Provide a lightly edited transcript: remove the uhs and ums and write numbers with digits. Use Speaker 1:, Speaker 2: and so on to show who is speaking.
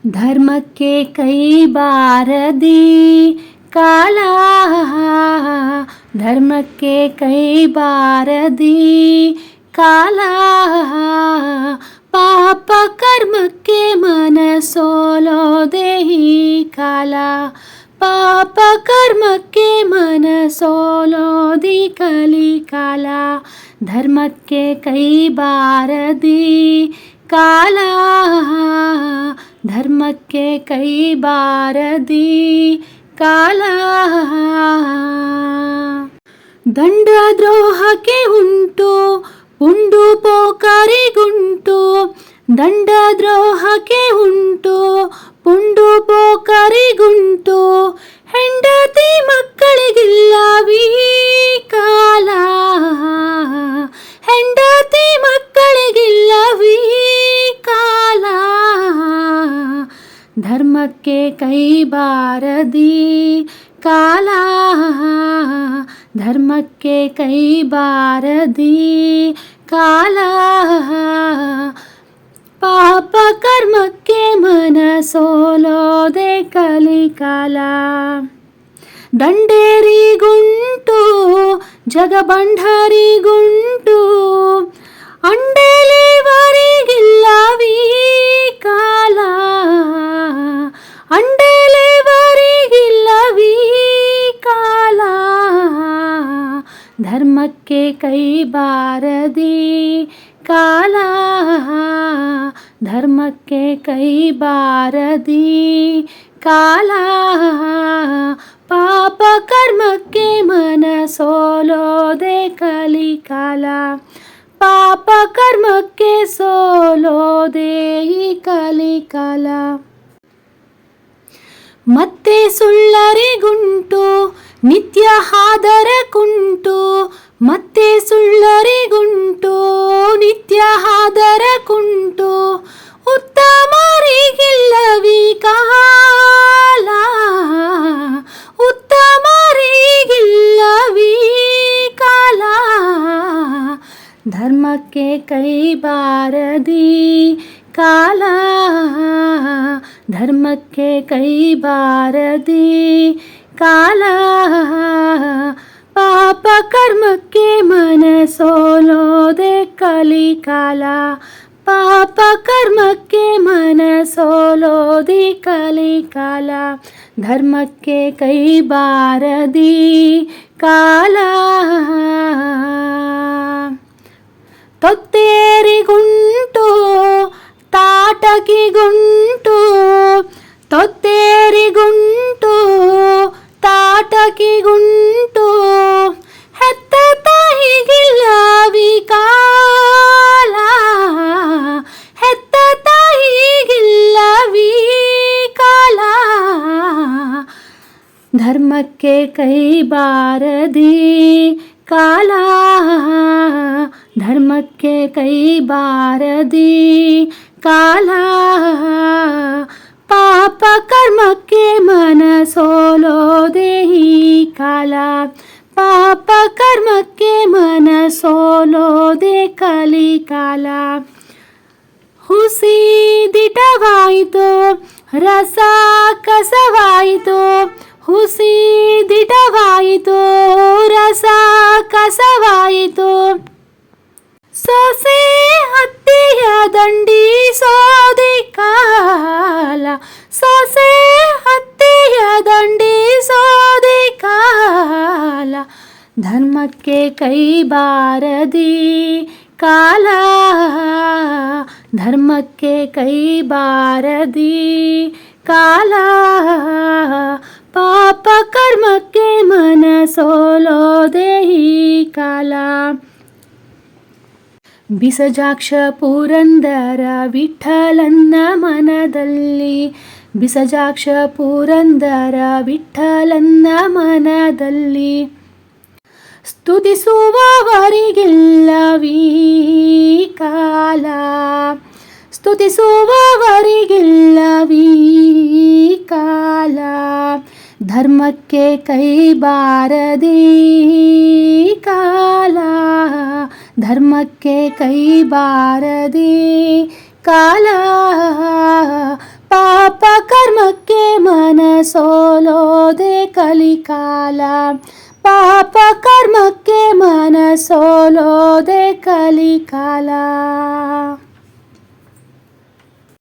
Speaker 1: ಧರ್ಮಕ್ಕೆ ಕೈ ಬಾರದಿ ಕಾಲ, ಧರ್ಮಕ್ಕೆ ಕೈ ಬಾರದಿ ಕಾಲ, ಪಾಪ ಕರ್ಮಕ್ಕೆ ಮನಸೋಲೋದೆ ಈ ಕಾಲ, ಪಾಪ ಕರ್ಮಕ್ಕೆ ಮನಸೋಲೋದಿ ಕಲಿಕಾಲ, ಧರ್ಮಕ್ಕೆ ಕೈ ಬಾರದಿ ಕಾಲ, ಧರ್ಮಕ್ಕೆ ಕೈ ಬಾರದಿ ಕಾಲ. ದಂಡದ್ರೋಹಕ್ಕೆ ಉಂಟು ಉಂಡು ಪೋಕರಿಗುಂಟು, ದಂಡದ್ರೋಹಕ್ಕೆ ಉಂಟು ಪುಂಡು ಪೋಕರಿಗುಂಟು, ಹೆಂಡತಿ ಮಕ್ಕಳಿಗಿಲ್ಲವೀ ಕಾಲ, ಹೆಂಡತಿ ಮಕ್ಕಳಿಗಿಲ್ಲವೀ ಕಾಲ, ಧರ್ಮಕ್ಕೆ ಕೈ ಬಾರದಿ ಕಾಲ, ಧರ್ಮಕ್ಕೆ ಕೈ ಬಾರದಿ ಕಾಲ, ಪಾಪ ಕರ್ಮಕ್ಕೆ ಮನಸೋಲೋದೆ ಕಲಿಕಾಲ. ದಂಡೇರಿಗುಂಟು ಜಗಬಂಢರಿಗುಂಟು, ಅಂಡೇಲಿವರಿಗಿಲ್ಲವೀ ಕಾಲ, ಅಂಡೇಲಿವರಿಗಿಲ್ಲವೀ ಕಾಲ, ಧರ್ಮಕ್ಕೆ ಕೈ ಬಾರದಿ ಕಾಲ, ಧರ್ಮಕ್ಕೆ ಕೈ ಬಾರದಿ ಕಾಲ, ಪಾಪ ಕರ್ಮಕ್ಕೆ ಮನಸೋಲೋದೆ ಕಲಿಕಾಲ, ಪಾಪ ಕರ್ಮಕ್ಕೆ ಸೋಲೋದೆ ಈ ಕಲಿಕಾಲ. ಮತ್ತೆ ಸುಳ್ಳರಿಗುಂಟು ನಿತ್ಯ ಹಾದರ ಕುಂಟು, ಮತ್ತೆ ಸುಳ್ಳರಿಗುಂಟು ನಿತ್ಯ ಹಾದರ ಕುಂಟು, ಉತ್ತಮರಿಗಿಲ್ಲವೀ ಕಾಲ, ಉತ್ತಮರಿಗಿಲ್ಲವೀ ಕಾಲ, ಧರ್ಮಕ್ಕೆ ಕೈ ಬಾರದಿ ಕಾಲ, ಧರ್ಮಕ್ಕೆ ಕೈ ಬಾರದಿ ಕಾಲ, ಪಾಪ ಕರ್ಮಕ್ಕೆ ಮನಸೋಲೋದೆ ಕಲಿಕಾಲ, ಪಾಪ ಕರ್ಮಕ್ಕೆ ಮನಸೋಲೋದಿ ಕಲಿಕಾಲ, ಧರ್ಮಕ್ಕೆ ಕೈ ಬಾರದಿ ಕಾಲ. ತೊತ್ತೇರಿಗುಂಟು ತಾಟಕಿಗುಂಟು, ತೊತ್ತೇರಿಗುಂಟು ತಾಟಕಿಗುಂಟು, ಹೆತ್ತ ತಾಯಿಗಿಲ್ಲವೀ ಕಾಲ, ಹೆತ್ತ ತಾಯಿಗಿಲ್ಲವೀ ಕಾಲ, ಧರ್ಮಕ್ಕೆ ಕೈ ಬಾರದಿ ಕಾಲ, ಧರ್ಮಕ್ಕೆ ಕೈ ಬಾರದಿ ಕಾಲ, ಪಾಪ ಕರ್ಮಕ್ಕೆ ಮನಸೋಲೋದೆ ಈ ಕಾಲ, ಪಾಪ ಕರ್ಮಕ್ಕೆ ಮನಸೋಲೋದೆ ಕಲಿಕಾಲ. ಹುಸಿ ದಿಟವಾಯಿತು ರಸ ಕಸವಾಯಿತು, ಹುಸಿ ದಿಟವಾಯಿತು ರಸ ಕಸವಾಯಿತು, ಸೊಸೆ ಹತ್ತಿಯ ದಂಡಿಸೋದಿ ಕಾಲ, ಸೊಸೆ ಹತ್ತಿಯ ದಂಡಿಸೋದಿ ಕಾಲ, ಧರ್ಮಕ್ಕೆ ಕೈ ಬಾರದಿ ಕಾಲ, ಧರ್ಮಕ್ಕೆ ಕೈ ಬಾರದಿ ಕಾಲ, ಪಾಪ ಕರ್ಮಕ್ಕೆ ಮನಸೋಲೋದೆ ಈ ಕಾಲ. ಬಿಸಜಾಕ್ಷ ಪುರಂದರ ವಿಠಲನ್ನ ಮನದಲ್ಲಿ, ಬಿಸಜಾಕ್ಷ ಪುರಂದರ ವಿಠಲನ್ನ ಮನದಲ್ಲಿ, ಸ್ತುತಿಸುವವರಿಗಿಲ್ಲವೀ ಕಾಲ, ಸ್ತುತಿಸುವವರಿಗಿಲ್ಲವೀ ಕಾಲ, ಧರ್ಮಕ್ಕೆ ಕೈ ಬಾರದಿ ಕಾಲ, ಧರ್ಮಕ್ಕೆ ಕೈ ಬಾರದಿ ಕಾಲ, ಪಾಪ ಕಲಿಕಾಲ ಪಾಪ ಕರ್ಮಕ್ಕೆ ಮನಸೋಲೋದೆ ಕಲಿಕಾಲ.